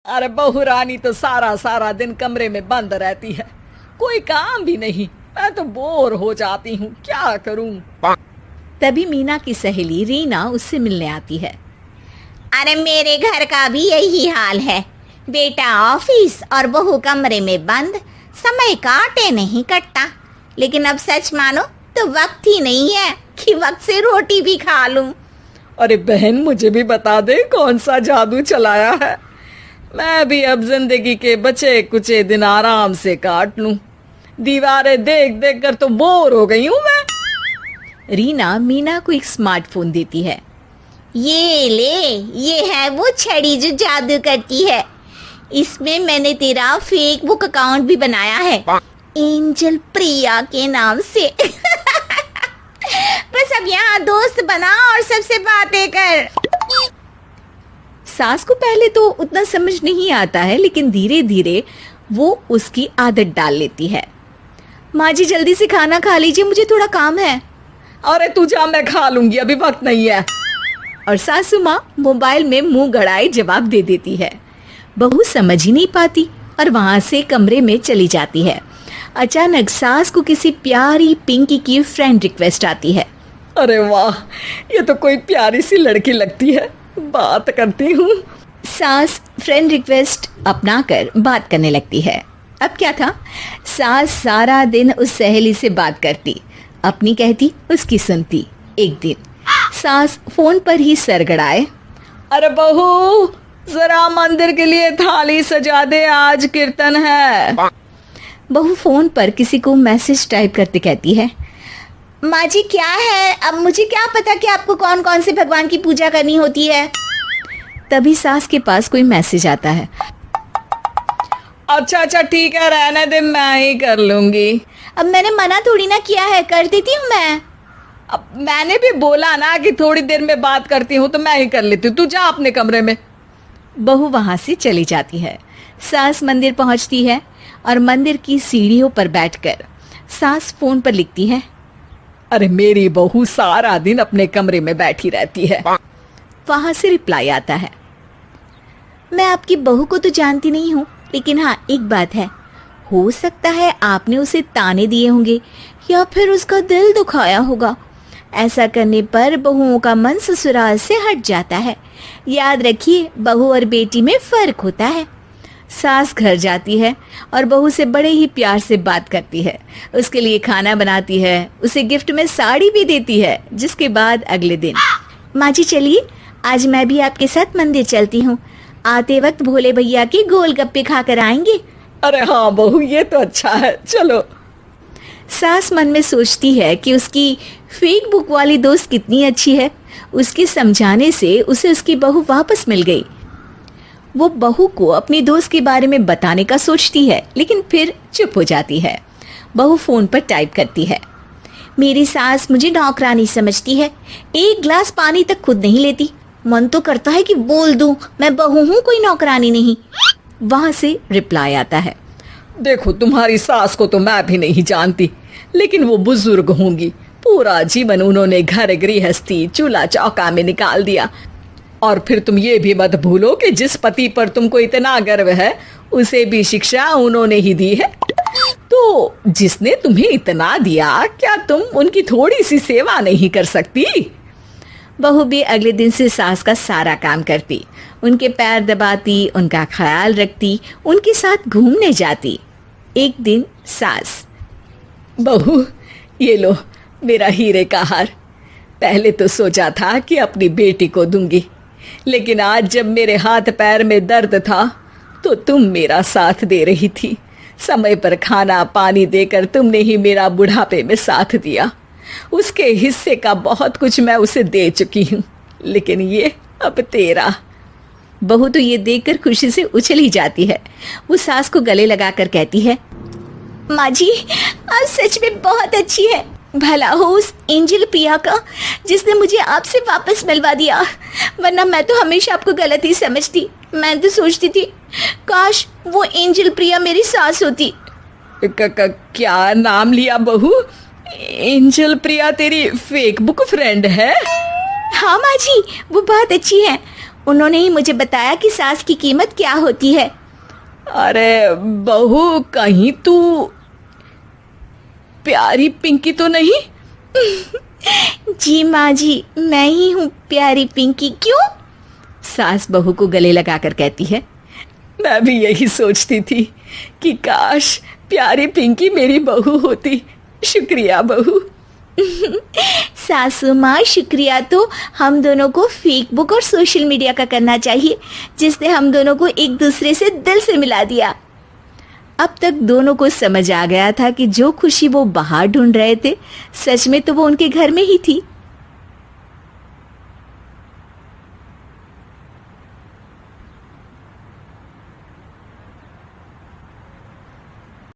अरे बहू रानी तो सारा सारा दिन कमरे में बंद रहती है, कोई काम भी नहीं। मैं तो बोर हो जाती हूँ, क्या करूँ। तभी मीना की सहेली रीना उससे मिलने आती है। अरे मेरे घर का भी यही हाल है। बेटा ऑफिस और बहू कमरे में बंद, समय काटे नहीं कटता। लेकिन अब सच मानो तो वक्त ही नहीं है कि वक्त से रोटी भी खा लूं। अरे बहन, मुझे भी बता दे कौन सा जादू चलाया है। मैं भी अब जिंदगी के बचे कुचे दिन आराम से काट लूं। दीवारें देख देख कर तो बोर हो गई हूँ मैं। रीना मीना को एक स्मार्टफोन देती है। ये ले, ये है वो छड़ी जो जादू करती है। इसमें मैंने तेरा फेसबुक अकाउंट भी बनाया है, एंजल प्रिया के नाम से। बस अब यहाँ दोस्त बना और सबसे बातें कर। सास को पहले तो उतना समझ नहीं आता है, लेकिन धीरे धीरे वो उसकी आदत डाल लेती है। माँ जी जल्दी से खाना खा लीजिए, मुझे थोड़ा काम है। अरे तू जा, मैं खा लूंगी, अभी वक्त नहीं है। और सासू माँ मोबाइल में मुंह गड़ाए जवाब दे देती है। बहू समझ ही नहीं पाती और वहां से कमरे में चली जाती है। अचानक सास को किसी प्यारी पिंकी की फ्रेंड रिक्वेस्ट आती है। अरे वाह, ये तो कोई प्यारी सी लड़की लगती है, बात करती हूँ। सास फ्रेंड रिक्वेस्ट अपनाकर बात करने लगती है। अब क्या था, सास सारा दिन उस सहेली से बात करती, अपनी कहती, उसकी सुनती। एक दिन सास फोन पर ही सरगड़ाए, अरे बहू, जरा मंदिर के लिए थाली सजा दे, आज कीर्तन है। बहू फोन पर किसी को मैसेज टाइप करते कहती है, माँ जी क्या है, अब मुझे क्या पता कि आपको कौन कौन से भगवान की पूजा करनी होती है। तभी सास के पास कोई मैसेज आता है। अच्छा अच्छा ठीक है, रहने दे, मैं ही कर लूंगी। अब मैंने मना थोड़ी ना किया है, कर देती हूँ मैं। अब मैंने भी बोला ना कि थोड़ी देर में बात करती हूँ, तो मैं ही कर लेती हूँ, तू जा अपने कमरे में। बहू वहां से चली जाती है। सास मंदिर पहुंचती है और मंदिर की सीढ़ियों पर बैठकर सास फोन पर लिखती है, अरे मेरी बहू सारा दिन अपने कमरे में बैठी रहती है। वहां से रिप्लाई आता है, मैं आपकी बहू को तो जानती नहीं हूँ, लेकिन हाँ एक बात है, हो सकता है आपने उसे ताने दिए होंगे या फिर उसका दिल दुखाया होगा। ऐसा करने पर बहुओं का मन ससुराल से हट जाता है। याद रखिए, बहू और बेटी में फर्क होता है। सास घर जाती है और बहू से बड़े ही प्यार से बात करती है, उसके लिए खाना बनाती है, उसे गिफ्ट में साड़ी भी देती है। जिसके बाद अगले दिन, माँ जी चलिए, आज मैं भी आपके साथ मंदिर चलती हूँ, आते वक्त भोले भैया के गोलगप्पे खाकर आएंगे। अरे हाँ बहू, ये तो अच्छा है, चलो। सास मन में सोचती है कि उसकी फेक बुक वाली दोस्त कितनी अच्छी है। उसके समझाने से उसे उसकी बहू वापस मिल गई। वो बहू को अपनी दोस्त के बारे में बताने का सोचती है, लेकिन फिर चुप हो जाती है। बहू फोन पर टाइप करती है, मेरी सास मुझे नौकरानी समझती है, एक गिलास पानी तक खुद नहीं लेती। मन तो करता है कि बोल दूं, मैं बहू हूँ, कोई नौकरानी नहीं। वहां से रिप्लाई आता है, देखो तुम्हारी सास को तो मैं भी नहीं जानती, लेकिन वो बुजुर्ग होंगी। पूरा जीवन उन्होंने घर गृहस्थी चूल्हा चौका में निकाल दिया। और फिर तुम ये भी मत भूलो कि जिस पति पर तुमको इतना गर्व है, उसे भी शिक्षा उन्होंने ही दी है। तो जिसने तुम्हें इतना दिया, क्या तुम उनकी थोड़ी सी सेवा नहीं कर सकती। बहू भी अगले दिन से सास का सारा काम करती, उनके पैर दबाती, उनका ख्याल रखती, उनके साथ घूमने जाती। एक दिन सास, बहू ये लो मेरा हीरे का हार। पहले तो सोचा था कि अपनी बेटी को दूंगी, लेकिन आज जब मेरे हाथ पैर में दर्द था तो तुम मेरा साथ दे रही थी। समय पर खाना पानी देकर तुमने ही मेरा बुढ़ापे में साथ दिया। उसके हिस्से का बहुत कुछ मैं उसे दे चुकी हूँ, लेकिन ये अब तेरा। बहू तो ये देखकर खुशी से उछली जाती है। वो सास को गले लगाकर कहती है, माँ जी आप सच में बहुत अच्छी है। भला हो उस एंजल प्रिया का जिसने मुझे आपसे वापस मिलवा दिया, वरना मैं तो हमेशा आपको गलत ही समझती। मैं तो सोचती थी काश वो एंजल प्रिया मेरी सास होती। क्या नाम लिया बहू? एंजल प्रिया तेरी फेक बुक फ्रेंड है? हाँ माँ जी, वो बहुत अच्छी है। उन्होंने ही मुझे बताया कि सास की कीमत क्या होती है। अरे बहू, कहीं तू प्यारी पिंकी तो नहीं? जी माँ जी, मैं ही हूँ प्यारी पिंकी। क्यों? सास बहू को गले लगाकर कहती है। मैं भी यही सोचती थी कि काश प्यारी पिंकी मेरी बहू होती। शुक्रिया बहू। सासू माँ, शुक्रिया तो हम दोनों को फेसबुक और सोशल मीडिया का करना चाहिए, जिसने हम दोनों को एक दूसरे से दिल से मिला दिया। अब तक दोनों को समझ आ गया था कि जो खुशी वो बाहर ढूंढ रहे थे, सच में तो वो उनके घर में ही थी।